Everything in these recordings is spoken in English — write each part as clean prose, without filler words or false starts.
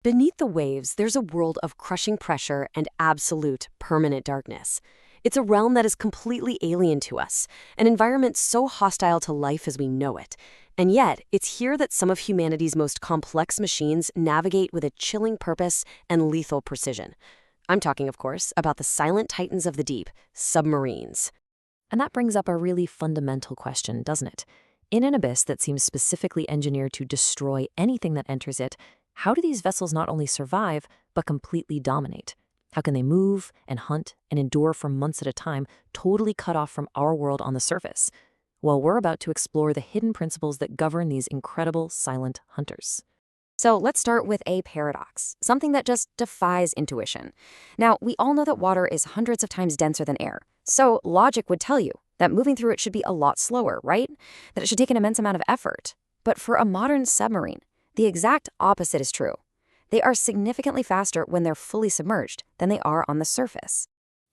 Beneath the waves, there's a world of crushing pressure and absolute, permanent darkness. It's a realm that is completely alien to us, an environment so hostile to life as we know it. And yet, it's here that some of humanity's most complex machines navigate with a chilling purpose and lethal precision. I'm talking, of course, about the silent titans of the deep, submarines. And that brings up a really fundamental question, doesn't it? In an abyss that seems specifically engineered to destroy anything that enters it, how do these vessels not only survive, but completely dominate? How can they move and hunt and endure for months at a time, totally cut off from our world on the surface? Well, we're about to explore the hidden principles that govern these incredible silent hunters. So let's start with a paradox, something that just defies intuition. Now, we all know that water is hundreds of times denser than air, so logic would tell you that moving through it should be a lot slower, right? That it should take an immense amount of effort. But for a modern submarine, the exact opposite is true. They are significantly faster when they're fully submerged than they are on the surface.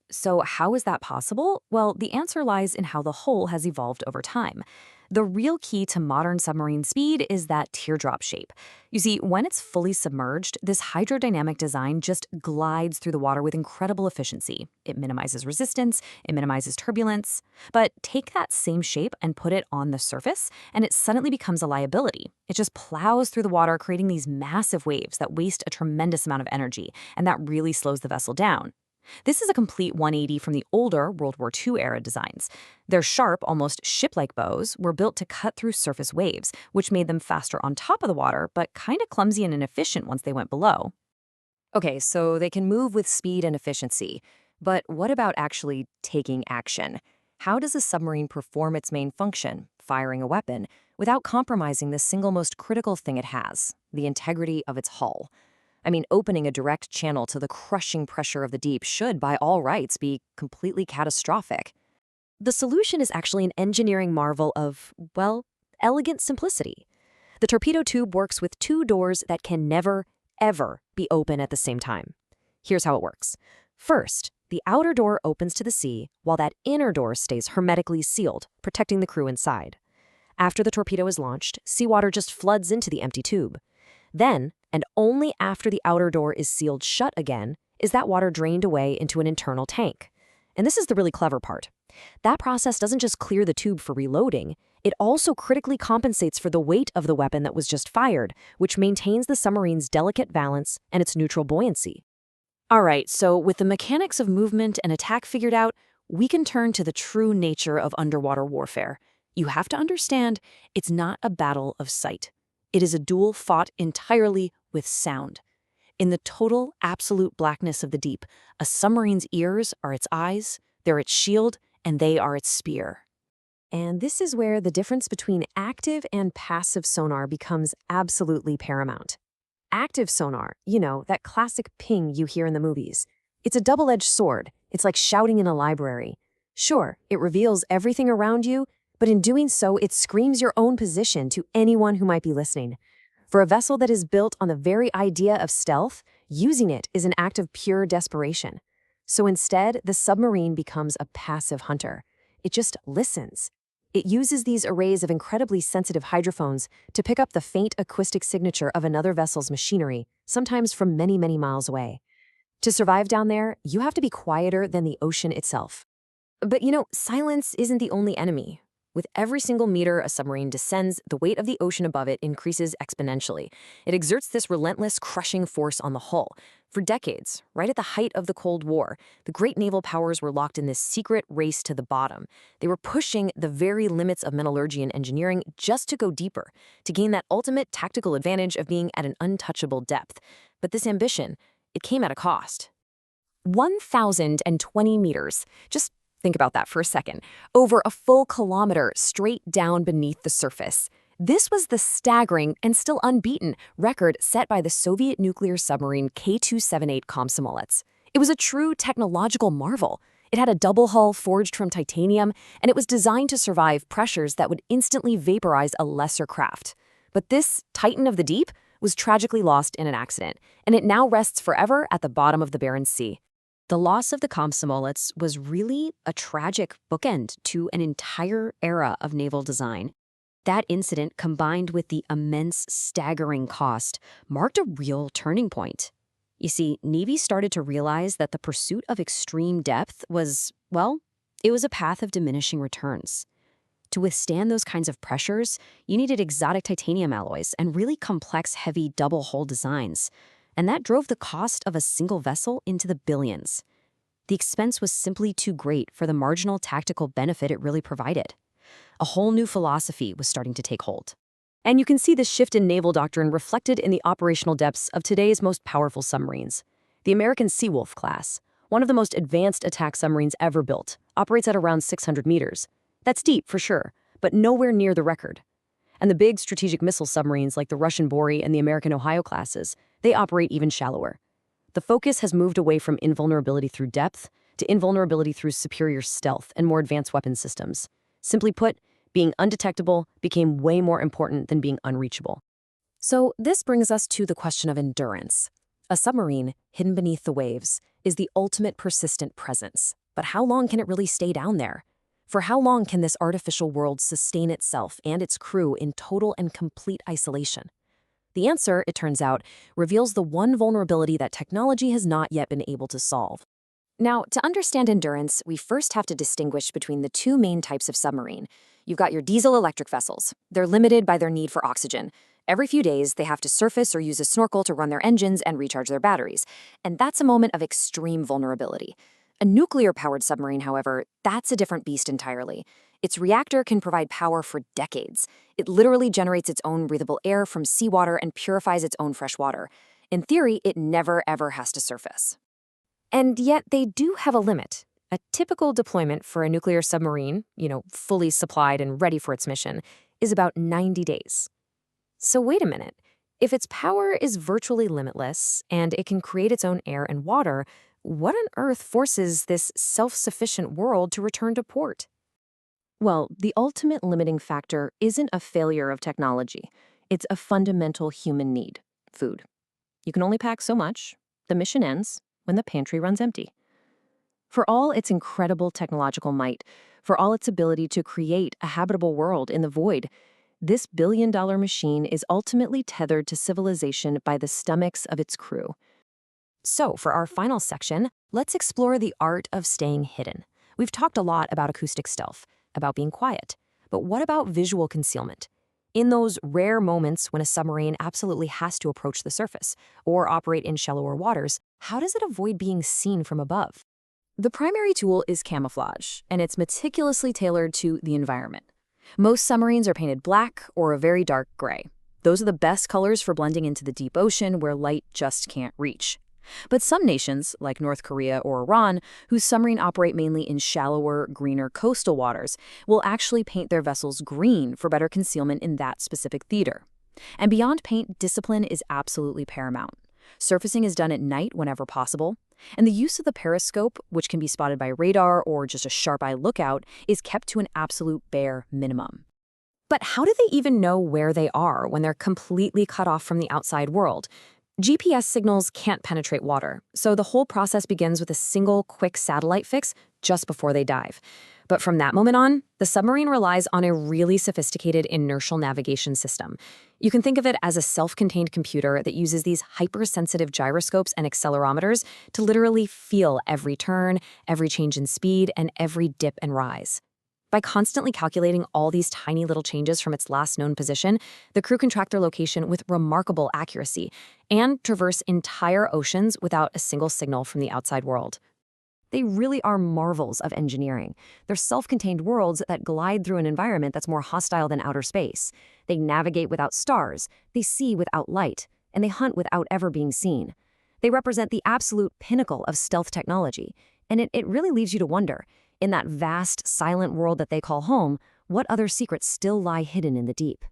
So how is that possible? Well, the answer lies in how the hull has evolved over time. The real key to modern submarine speed is that teardrop shape. You see, when it's fully submerged, this hydrodynamic design just glides through the water with incredible efficiency. It minimizes resistance, it minimizes turbulence. But take that same shape and put it on the surface, and it suddenly becomes a liability. It just plows through the water, creating these massive waves that waste a tremendous amount of energy, and that really slows the vessel down. This is a complete 180 from the older World War II era designs. Their sharp, almost ship-like bows were built to cut through surface waves, which made them faster on top of the water, but kind of clumsy and inefficient once they went below. Okay, so they can move with speed and efficiency. But what about actually taking action? How does a submarine perform its main function, firing a weapon, without compromising the single most critical thing it has, the integrity of its hull? I mean, opening a direct channel to the crushing pressure of the deep should, by all rights, be completely catastrophic. The solution is actually an engineering marvel of, well, elegant simplicity. The torpedo tube works with two doors that can never, ever be open at the same time. Here's how it works. First, the outer door opens to the sea, while that inner door stays hermetically sealed, protecting the crew inside. After the torpedo is launched, seawater just floods into the empty tube. Then, and only after the outer door is sealed shut again, is that water drained away into an internal tank. And this is the really clever part. That process doesn't just clear the tube for reloading, it also critically compensates for the weight of the weapon that was just fired, which maintains the submarine's delicate balance and its neutral buoyancy. All right, so with the mechanics of movement and attack figured out, we can turn to the true nature of underwater warfare. You have to understand, it's not a battle of sight. It is a duel fought entirely with sound. In the total, absolute blackness of the deep, a submarine's ears are its eyes, they're its shield, and they are its spear. And this is where the difference between active and passive sonar becomes absolutely paramount. Active sonar, that classic ping you hear in the movies. It's a double-edged sword. It's like shouting in a library. Sure, it reveals everything around you, but in doing so, it screams your own position to anyone who might be listening. For a vessel that is built on the very idea of stealth, using it is an act of pure desperation. So instead, the submarine becomes a passive hunter. It just listens. It uses these arrays of incredibly sensitive hydrophones to pick up the faint acoustic signature of another vessel's machinery, sometimes from many, many miles away. To survive down there, you have to be quieter than the ocean itself. But silence isn't the only enemy. With every single meter a submarine descends, the weight of the ocean above it increases exponentially. It exerts this relentless, crushing force on the hull. For decades, right at the height of the Cold War, the great naval powers were locked in this secret race to the bottom. They were pushing the very limits of metallurgy and engineering just to go deeper, to gain that ultimate tactical advantage of being at an untouchable depth. But this ambition, it came at a cost. 1,020 meters. Just think about that for a second. Over a full kilometer straight down beneath the surface. This was the staggering and still unbeaten record set by the Soviet nuclear submarine K-278 Komsomolets. It was a true technological marvel. It had a double hull forged from titanium, and it was designed to survive pressures that would instantly vaporize a lesser craft. But this titan of the deep was tragically lost in an accident, and it now rests forever at the bottom of the Barents Sea. The loss of the Komsomolets was really a tragic bookend to an entire era of naval design. That incident, combined with the immense, staggering cost, marked a real turning point. You see, Navy started to realize that the pursuit of extreme depth was, well, it was a path of diminishing returns. To withstand those kinds of pressures, you needed exotic titanium alloys and really complex, heavy double-hull designs. And that drove the cost of a single vessel into the billions. The expense was simply too great for the marginal tactical benefit it really provided. A whole new philosophy was starting to take hold. And you can see this shift in naval doctrine reflected in the operational depths of today's most powerful submarines. The American Seawolf class, one of the most advanced attack submarines ever built, operates at around 600 meters. That's deep, for sure, but nowhere near the record. And the big strategic missile submarines like the Russian Bory and the American Ohio classes, they operate even shallower. The focus has moved away from invulnerability through depth to invulnerability through superior stealth and more advanced weapon systems. Simply put, being undetectable became way more important than being unreachable. So this brings us to the question of endurance. A submarine, hidden beneath the waves, is the ultimate persistent presence. But how long can it really stay down there? For how long can this artificial world sustain itself and its crew in total and complete isolation? The answer, it turns out, reveals the one vulnerability that technology has not yet been able to solve. Now, to understand endurance, we first have to distinguish between the two main types of submarine. You've got your diesel-electric vessels. They're limited by their need for oxygen. Every few days, they have to surface or use a snorkel to run their engines and recharge their batteries. And that's a moment of extreme vulnerability. A nuclear-powered submarine, however, that's a different beast entirely. Its reactor can provide power for decades. It literally generates its own breathable air from seawater and purifies its own fresh water. In theory, it never, ever has to surface. And yet they do have a limit. A typical deployment for a nuclear submarine, fully supplied and ready for its mission, is about 90 days. So wait a minute. If its power is virtually limitless and it can create its own air and water, what on earth forces this self-sufficient world to return to port? Well, the ultimate limiting factor isn't a failure of technology. It's a fundamental human need: food. You can only pack so much. The mission ends when the pantry runs empty. For all its incredible technological might, for all its ability to create a habitable world in the void, this billion-dollar machine is ultimately tethered to civilization by the stomachs of its crew. So, for our final section, let's explore the art of staying hidden. We've talked a lot about acoustic stealth, about being quiet, but what about visual concealment? In those rare moments when a submarine absolutely has to approach the surface or operate in shallower waters, how does it avoid being seen from above? The primary tool is camouflage, and it's meticulously tailored to the environment. Most submarines are painted black or a very dark gray. Those are the best colors for blending into the deep ocean where light just can't reach. But some nations, like North Korea or Iran, whose submarine operate mainly in shallower, greener coastal waters, will actually paint their vessels green for better concealment in that specific theater. And beyond paint, discipline is absolutely paramount. Surfacing is done at night whenever possible, and the use of the periscope, which can be spotted by radar or just a sharp-eye lookout, is kept to an absolute bare minimum. But how do they even know where they are when they're completely cut off from the outside world? GPS signals can't penetrate water, so the whole process begins with a single quick satellite fix just before they dive. But from that moment on, the submarine relies on a really sophisticated inertial navigation system. You can think of it as a self-contained computer that uses these hypersensitive gyroscopes and accelerometers to literally feel every turn, every change in speed, and every dip and rise. By constantly calculating all these tiny little changes from its last known position, the crew can track their location with remarkable accuracy and traverse entire oceans without a single signal from the outside world. They really are marvels of engineering. They're self-contained worlds that glide through an environment that's more hostile than outer space. They navigate without stars, they see without light, and they hunt without ever being seen. They represent the absolute pinnacle of stealth technology, and it really leaves you to wonder, in that vast, silent world that they call home, what other secrets still lie hidden in the deep?